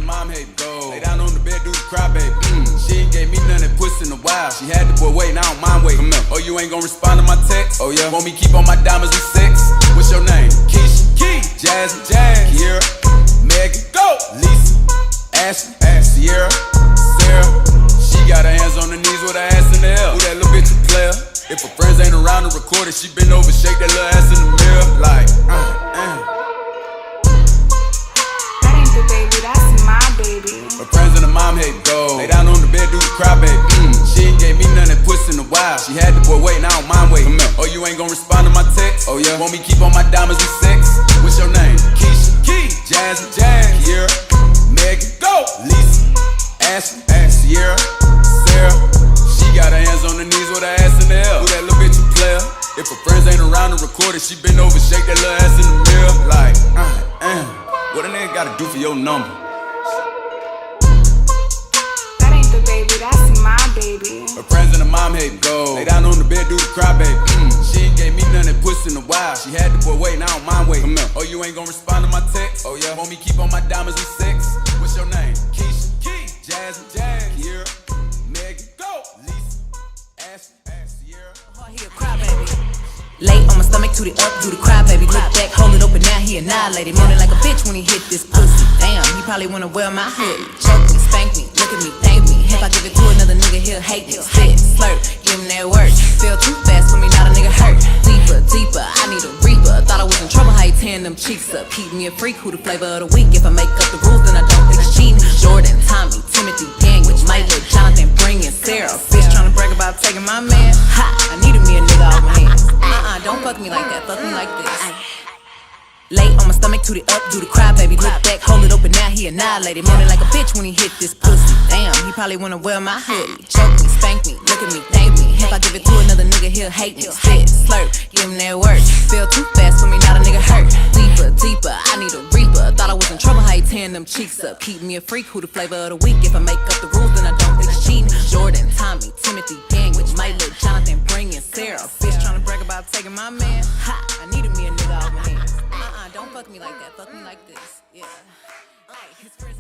mom hate go. Lay down on the bed, do the cry, baby. She ain't gave me none of that pussy in a while. She had the boy waiting, I don't mind waiting. Oh, you ain't gon' respond to my text? Oh, yeah. Want me keep on my diamonds with sex? What's your name? Keisha, Key, Jasmine, Kiera, Megan, go, Lisa, Ashley, Sierra, Sarah. She got her hands on her knees with her ass in the air. Who that little bitch a player? If her friends ain't around to record it, she bend over, shake that little ass in the mirror. Like, That ain't the baby, that's my baby. Her friends and her mom hate go. Lay down on the bed, do the cry, baby. She ain't gave me none of that pussy in a while. She had the boy waiting, I don't mind waiting. Oh, you ain't gon' respond to my text? Oh, yeah. Want me keep on my diamonds with sex? What's your name? Keisha, Key, Jasmine, Kiera, Megan, go, Lisa, Ashley, Sierra, Sarah. She got her hands on her knees with her ass in the air. Who that little bitch a player? If her friends ain't around to record it, she bend over, shake that little ass in the mirror. Like, what a nigga gotta do for your number? That ain't the baby, that's my baby. Her friends and her mom hate go. Lay down on the bed, do the cry, baby. She ain't gave me none of that pussy in a while. She had the boy waiting, I don't mind waiting. Oh, you ain't gon' respond to my text? Oh, yeah. Want me keep on my diamonds with sex? What's your name? Keisha, Key, Jasmine, Kiera, Megan, go, Lisa, Ashley, Sierra. He a cry baby. Lay on my stomach, toot it up, do the cry baby. Look back, hold it open, now he annihilated. Moaning like a bitch when he hit this pussy. Damn, he probably wanna wear my hoodie. Choke me, spank me, look at me, thank me. If I give it to another nigga, he'll hate me. Spit, slurp, give him that work. Feel too fast for me, not a nigga hurt. Deeper, deeper, I need a reaper. Thought I was in trouble, how you tearing them cheeks up. Keep me a freak, who the flavor of the week. If I make up the rules, then I don't think it's cheating. Jordan, Tommy, Timothy, Daniel, Michael, Jonathan, bringing Sarah. Bitch tryna brag about taking my man. Ha, I needed me a nigga off my hands. Don't fuck me like that, fuck me like this. Lay on my stomach, toot it up, do the cry baby. Look back, hold it open, now he annihilated. Moaning like a bitch when he hit this pussy. Damn, he probably wanna wear my hoodie. Choke me, spank me, look at me, thank me. If I give it to another nigga, he'll hate me. Spit, slurp, give him that work. Feel too fast for me, not a nigga hurt. Deeper, deeper, I need a reaper. Thought I was in trouble, how you tearing them cheeks up. Keep me a freak, who the flavor of the week. If I make up the rules, then I don't think it's cheating. Jordan, Tommy, Timothy, Daniel, Michael, Jonathan, bringing Sarah. Bitch tryna brag about taking my man. Ha, I needed me a nigga off my hands. Don't fuck me like that, fuck me like this. Yeah. His friends